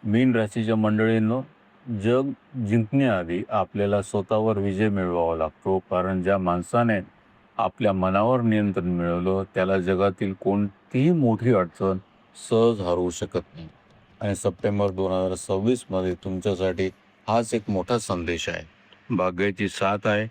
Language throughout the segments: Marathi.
मीन राशीच्या मंडळींनो, जग जिंकण्याआधी आपल्याला स्वतःवर विजय मिळवावा लागतो. कारण ज्या माणसाने आपल्या मनावर नियंत्रण मिळवलं त्याला जगातील कोणतीही मोठी अडचण सहज हरवू शकत नाही. आणि सप्टेंबर 2026 मध्ये तुमच्यासाठी हाच एक मोठा संदेश आहे. भाग्याची साथ आहे,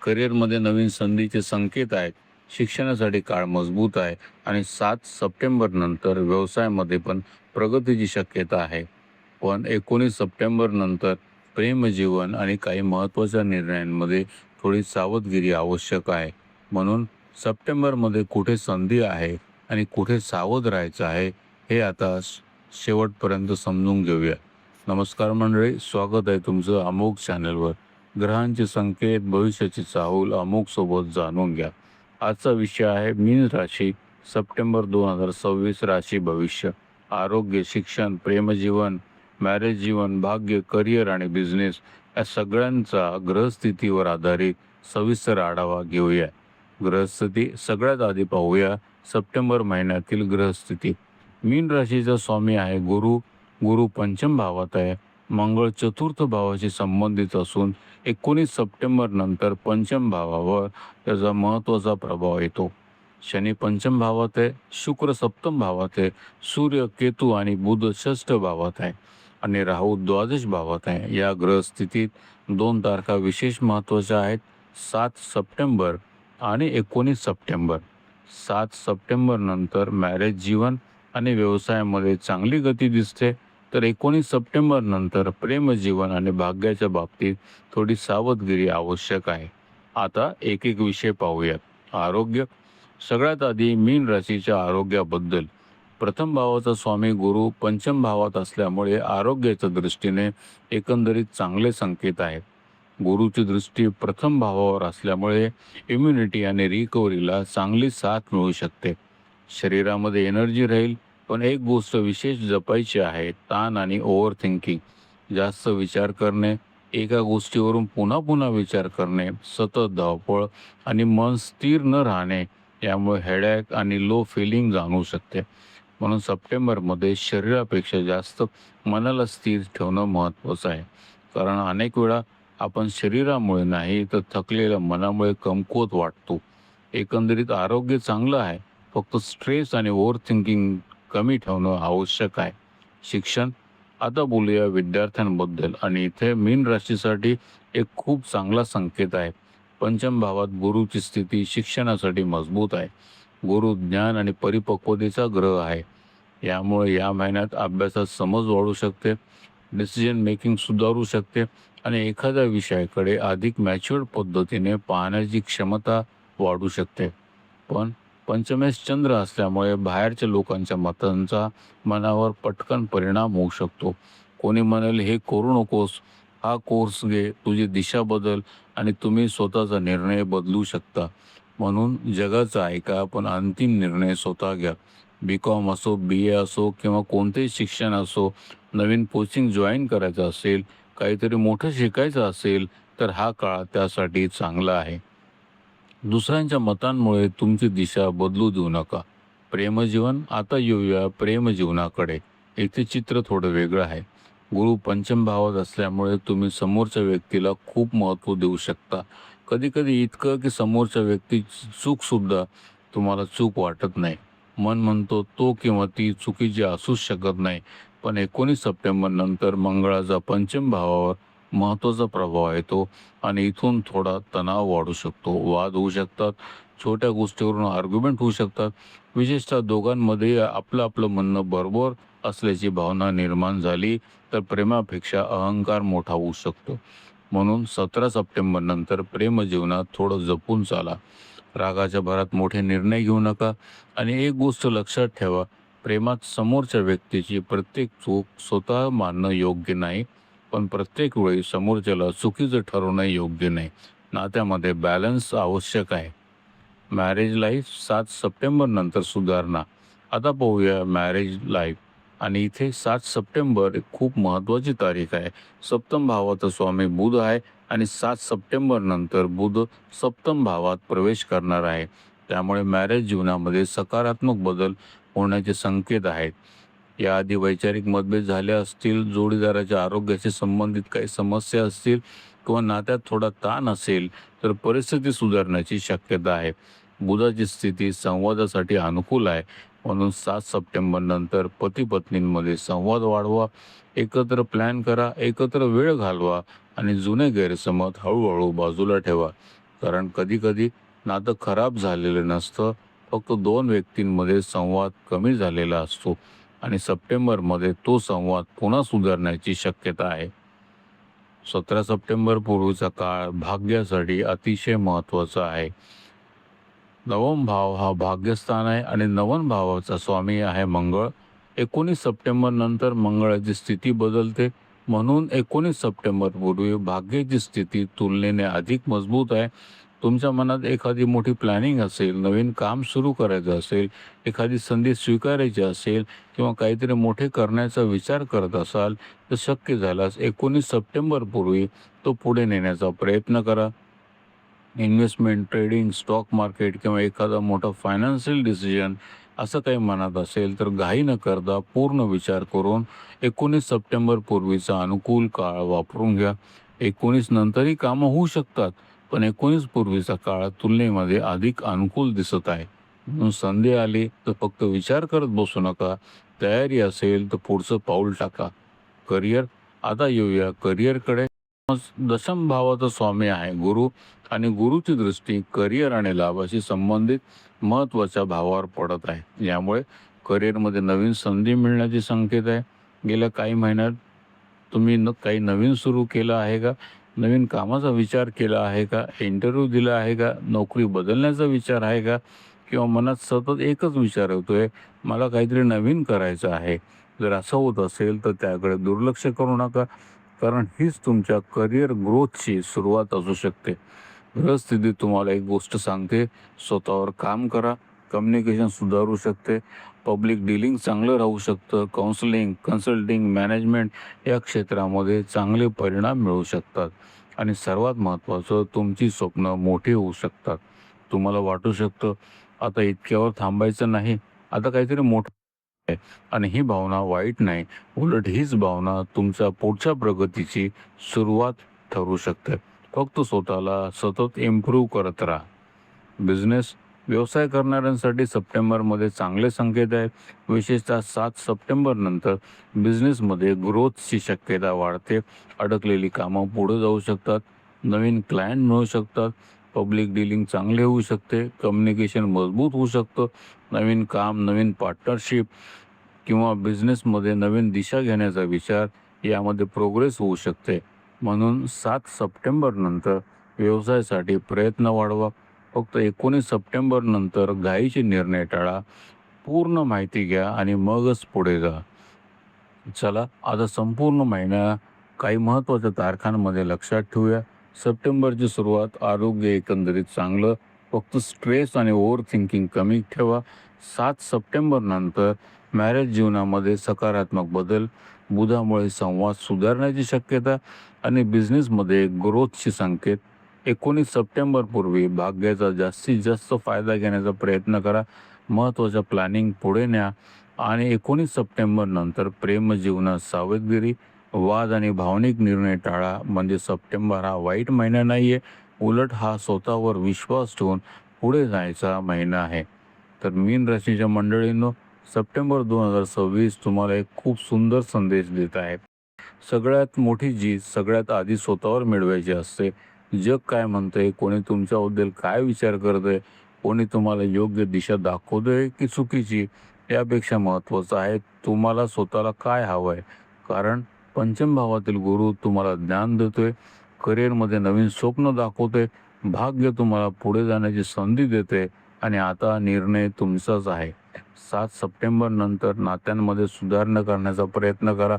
करिअरमध्ये नवीन संधीचे संकेत आहेत, शिक्षणासाठी काळ मजबूत आहे आणि 7 सप्टेंबर नंतर व्यवसायामध्ये पण प्रगतीची शक्यता आहे. पण 19 सप्टेंबर नंतर प्रेमजीवन आणि काही महत्त्वाच्या निर्णयांमध्ये थोडी सावधगिरी आवश्यक आहे. म्हणून सप्टेंबरमध्ये कुठे संधी आहे आणि कुठे सावध राहायचं आहे हे आता शेवटपर्यंत समजून घेऊया. नमस्कार मंडळी, स्वागत आहे तुमचं अमोघ चॅनलवर. ग्रहांचे संकेत, भविष्याची चाहूल अमोघ सोबत जाणून घ्या. आजचा विषय आहे मीन राशी, सप्टेंबर 2026 राशी भविष्य. आरोग्य, शिक्षण, प्रेमजीवन, मॅरेज जीवन, भाग्य, करिअर आणि बिझनेस या सगळ्यांचा ग्रहस्थितीवर आधारित सविस्तर आढावा घेऊया. ग्रहस्थिती सगळ्यात आधी पाहूया सप्टेंबर महिन्यातील ग्रहस्थिती. मीन राशीचा स्वामी आहे गुरु. गुरु पंचम भावात आहे. मंगळ चतुर्थ भावाशी संबंधित असून 19 सप्टेंबर नंतर पंचम भावावर त्याचा महत्त्वाचा प्रभाव येतो. शनी पंचम भावात आहे, शुक्र सप्तम भावात आहे, सूर्य, केतू आणि बुध षष्ठ भावात आहे आणि राहू द्वादश भावात आहे. या ग्रहस्थितीत 2 तारखा विशेष महत्त्वाच्या आहेत, 7 सप्टेंबर आणि 19 सप्टेंबर. 7 सप्टेंबर नंतर मॅरेज जीवन आणि व्यवसायामध्ये चांगली गती दिसते, तर 19 सप्टेंबर नंतर प्रेमजीवन आणि भाग्याच्या बाबतीत थोडी सावधगिरी आवश्यक आहे. आता एक एक विषय पाहूयात. आरोग्य. सगळ्यात आधी मीन राशीच्या आरोग्याबद्दल. प्रथम भावाचा स्वामी गुरु पंचम भावात असल्यामुळे आरोग्याच्या दृष्टीने एकंदरीत चांगले संकेत आहेत. गुरुची दृष्टी प्रथम भावावर असल्यामुळे इम्युनिटी आणि रिकव्हरीला चांगली साथ मिळू शकते. शरीरामध्ये एनर्जी राहील, पण एक गोष्ट विशेष जपायची आहे, ताण आणि ओव्हर थिंकिंग. जास्त विचार करणे, एका गोष्टीवरून पुन्हा पुन्हा विचार करणे, सतत धावपळ आणि मन स्थिर न राहणे यामुळे हेडॅक आणि लो फिलिंग जाणवू शकते. म्हणून सप्टेंबरमध्ये शरीरापेक्षा जास्त मनाला स्थिर ठेवणं महत्त्वाचं आहे. कारण अनेक वेळा आपण शरीरामुळे नाही तर थकलेल्या मनामुळे कमकुवत वाटतो. एकंदरीत आरोग्य चांगलं आहे, फक्त स्ट्रेस आणि ओव्हर थिंकिंग कमी ठेवणं आवश्यक आहे. शिक्षण. आता बोलूया विद्यार्थ्यांबद्दल आणि इथे मीन राशीसाठी एक खूप चांगला संकेत आहे. पंचम भावात गुरुची स्थिती शिक्षणासाठी मजबूत आहे. गुरु ज्ञान आणि परिपक्वतेचा ग्रह आहे. यामुळे या महिन्यात अभ्यासात समज वाढू शकते, डिसिजन मेकिंग सुधारू शकते आणि एखाद्या विषयाकडे अधिक मॅच्युअर्ड पद्धतीने पाहण्याची क्षमता वाढू शकते. पण पंचमेश चंद्र असल्यामुळे बाहेरच्या लोकांच्या मतांचा मनावर पटकन परिणाम होऊ शकतो. कोणी म्हणेल हे करू नकोस, हा कोर्स घे, तुझी दिशा बदल आणि तुम्ही स्वतःचा निर्णय बदलू शकता. म्हणून जगाचं ऐका, पण अंतिम निर्णय स्वतः घ्या. BCom असो, BA असो किंवा कोणतेही शिक्षण असो, नवीन कोचिंग जॉईन करायचं असेल, काहीतरी मोठं शिकायचं असेल तर हा काळ त्यासाठी चांगला आहे. दुसऱ्यांच्या मतांमुळे तुमची दिशा बदलू देऊ नका. प्रेमजीवन. आता येऊया प्रेमजीवनाकडे. इथे चित्र थोडं वेगळं आहे. गुरु पंचम भावात असल्यामुळे तुम्ही समोरच्या व्यक्तीला खूप महत्त्व देऊ शकता. कधीकधी इतकं की समोरच्या व्यक्तीची चूकसुद्धा तुम्हाला चूक वाटत नाही. मन म्हणतो तो किंवा ती चुकीची असूच शकत नाही. पण 19 सप्टेंबर नंतर मंगळाचा पंचम भावावर महत्त्वाचा प्रभाव येतो आणि इथून थोडा तणाव वाढू शकतो. वाद होऊ शकतात, छोट्या गोष्टीवरून आर्ग्युमेंट होऊ शकतात. विशेषतः दोघांमध्ये आपलं आपलं म्हणणं बरोबर असल्याची भावना निर्माण झाली तर प्रेमापेक्षा अहंकार मोठा होऊ शकतो. म्हणून 17 सप्टेंबर नंतर प्रेमजीवनात थोडं जपून चाला. रागाच्या भरात मोठे निर्णय घेऊ नका आणि एक गोष्ट लक्षात ठेवा, प्रेमात समोरच्या व्यक्तीची प्रत्येक चूक स्वतः मानणं योग्य नाही, पण प्रत्येक वेळी समोरच्याला चुकीचं ठरवणं योग्य नाही. नात्यामध्ये बॅलन्स आवश्यक आहे. Marriage life. 7 सप्टेंबर नंतर सुधारणा. आता पाहूया मॅरेज लाईफ आणि इथे 7 सप्टेंबर एक खूप महत्त्वाची तारीख आहे. सप्तम भावाचा स्वामी बुध आहे आणि 7 सप्टेंबर नंतर बुध सप्तम भावात प्रवेश करणार आहे. त्यामुळे मॅरेज जीवनामध्ये सकारात्मक बदल होण्याचे संकेत आहेत. याआधी वैचारिक मतभेद झाले असतील, जोडीदाराच्या आरोग्याशी संबंधित काही समस्या असतील किंवा नात्यात थोडा ताण असेल, तर परिस्थिती सुधारण्याची शक्यता आहे. बुधाची स्थिती संवादासाठी अनुकूल आहे. म्हणून 7 सप्टेंबर नंतर पती-पत्नींमध्ये संवाद वाढवा, एकत्र प्लॅन करा, एकत्र वेळ घालवा आणि जुने गैरसमज हळूहळू बाजूला ठेवा. कारण कधी-कधी नातं खराब झालेलं नसतं, फक्त 2 व्यक्तींमध्ये संवाद कमी झालेला असतो आणि सप्टेंबरमध्ये तो संवाद पुन्हा सुधारण्याची शक्यता आहे. 17 सप्टेंबर पूर्वीचा काळ भाग्यासाठी अतिशय महत्त्वाचा आहे. नवम भाव हा भाग्यस्थान आहे आणि नवम भावाचा स्वामी आहे मंगळ. 19 सप्टेंबर नंतर मंगळाची स्थिती बदलते. म्हणून 19 सप्टेंबर पूर्वी भाग्याची स्थिती तुलनेने अधिक मजबूत आहे. तुमच्या मनात एखादी मोठी प्लॅनिंग असेल, नवीन काम सुरू करायचं असेल, एखादी संधी स्वीकारायची असेल किंवा काहीतरी मोठे करण्याचा विचार करत असाल, तर शक्य झाल्यास 19 सप्टेंबर पूर्वी तो पुढे नेण्याचा प्रयत्न करा. इन्व्हेस्टमेंट, ट्रेडिंग, स्टॉक मार्केट किंवा एखादा मोठा फायनान्शियल डिसिजन असं काही मनात असेल तर घाई न करता पूर्ण विचार करून 19 सप्टेंबर पूर्वीचा अनुकूल काळ वापरून घ्या. 19 नंतरही कामं होऊ शकतात, पण 19 पूर्वीचा काळ तुलनेमध्ये अधिक अनुकूल दिसत आहे. म्हणून संधी आली तर फक्त विचार करत बसू नका. तयारी असेल तर पुढचं पाऊल टाका. करिअर, आता येऊया करिअरकडे. दशम भावाचा स्वामी आहे गुरु आणि गुरुची दृष्टी करिअर आणि लाभाशी संबंधित महत्त्वाच्या भावावर पडत आहे. यामुळे करिअरमध्ये नवीन संधी मिळण्याचे संकेत आहे. गेल्या काही महिन्यात तुम्ही काही नवीन सुरू केलं आहे का? नवीन कामाचा विचार केला आहे का? इंटरव्ह्यू दिला आहे का? नोकरी बदलण्याचा विचार आहे का? किंवा मनात सतत एकच विचार होतोय, मला काहीतरी नवीन करायचं आहे. जर असं होत असेल तर त्याकडे दुर्लक्ष करू नका, कारण हीच तुमच्या करिअर ग्रोथची सुरुवात असू शकते. ग्रहस्थिती तुम्हाला एक गोष्ट सांगते, स्वतःवर काम करा. कम्युनिकेशन सुधारू शकते. पब्लिक डीलिंग चांगलं राहू शकतं. काउन्सिलिंग, कन्सल्टिंग, मॅनेजमेंट या क्षेत्रामध्ये चांगले परिणाम मिळू शकतात. आणि सर्वात महत्त्वाचं, तुमची स्वप्न मोठी होऊ शकतात. तुम्हाला वाटू शकतं आता इतक्यावर थांबायचं नाही, आता काहीतरी मोठं आहे. आणि ही भावना वाईट नाही, उलट हीच भावना तुमच्या पुढच्या प्रगतीची सुरुवात ठरू शकते. फक्त स्वतःला सतत इम्प्रूव्ह करत राहा. बिझनेस, व्यवसाय करणाऱ्यांसाठी सप्टेंबरमध्ये चांगले संकेत आहेत. विशेषतः 7 सप्टेंबर नंतर बिझनेसमध्ये ग्रोथची शक्यता वाढते. अडकलेली कामं पुढे जाऊ शकतात. नवीन क्लायंट मिळू शकतात. पब्लिक डीलिंग चांगले होऊ शकते. कम्युनिकेशन मजबूत होऊ शकतं. नवीन काम, नवीन पार्टनरशिप किंवा बिझनेसमध्ये नवीन दिशा घेण्याचा विचार यामध्ये प्रोग्रेस होऊ शकते. म्हणून 7 सप्टेंबर नंतर व्यवसायासाठी प्रयत्न वाढवा. फक्त 19 सप्टेंबर नंतर घाईचे निर्णय टाळा. पूर्ण माहिती घ्या आणि मगच पुढे जा. चला, आता संपूर्ण महिना काही महत्त्वाच्या तारखांमध्ये लक्षात ठेवूया. सप्टेंबरची सुरुवात, आरोग्य एकंदरीत चांगलं, फक्त स्ट्रेस आणि ओव्हर थिंकिंग कमी ठेवा. 7 सप्टेंबर नंतर मॅरेज जीवनामध्ये सकारात्मक बदल, बुधामुळे संवाद सुधारण्याची शक्यता आणि बिझनेसमध्ये ग्रोथचे संकेत. 19 सप्टेंबर पूर्वी भाग्याचा जास्तीत जास्त फायदा घेण्याचा प्रयत्न करा. महत्त्वाच्या प्लॅनिंग पुढे न्या. आणि 19 सप्टेंबर नंतर प्रेमजीवनात सावधगिरी, वाद आणि भावनिक निर्णय टाळा. म्हणजे सप्टेंबर हा वाईट महिना नाही आहे, उलट हा स्वतःवर विश्वास ठेवून पुढे जायचा महिना आहे. तर मीन राशीच्या मंडळींनो, सप्टेंबर 2026 तुम्हाला एक खूप सुंदर संदेश देत आहे. सगळ्यात मोठी जीत सगळ्यात आधी स्वतःवर मिळवायची असते. जग काय म्हणतंय, कोणी तुमच्याबद्दल काय विचार करतंय, कोणी तुम्हाला योग्य दिशा दाखवतंय की चुकीची, यापेक्षा महत्त्वाचं आहे तुम्हाला स्वतःला काय हवं आहे. कारण पंचम भावातील गुरु तुम्हाला ज्ञान देतोय, करिअरमध्ये नवीन स्वप्न दाखवतोय, भाग्य तुम्हाला पुढे जाण्याची संधी देते आणि आता निर्णय तुमचाच आहे. 7 सप्टेंबर नंतर नात्यांमध्ये सुधारणा करण्याचा प्रयत्न करा.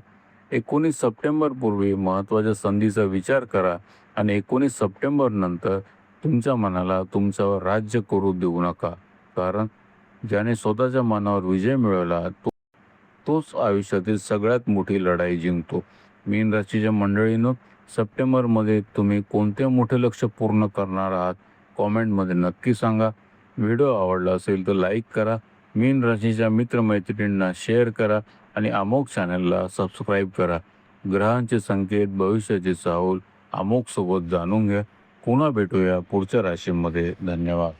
19 सप्टेंबर पूर्वी महत्त्वाच्या संधीचा विचार करा आणि 19 सप्टेंबर नंतर तुमच्या मनाला तुमच्यावर राज्य करू देऊ नका. कारण ज्याने स्वतःच्या मनावर विजय मिळवला तोच आयुष्यातील सगळ्यात मोठी लढाई जिंकतो. मीन राशीच्या मंडळींनो, सप्टेंबरमध्ये तुम्ही कोणते मोठे लक्ष्य पूर्ण करणार आहात, कॉमेंटमध्ये नक्की सांगा. व्हिडिओ आवडला असेल तर लाईक करा. मीन राशीच्या मित्रमैत्रिणींना शेअर करा आणि अमोघ चॅनलला सबस्क्राईब करा. ग्रहांचे संकेत, भविष्याची चाहूल अमोघ सोबत जाणून घ्या. पुन्हा भेटूया पुढच्या राशीमध्ये. धन्यवाद.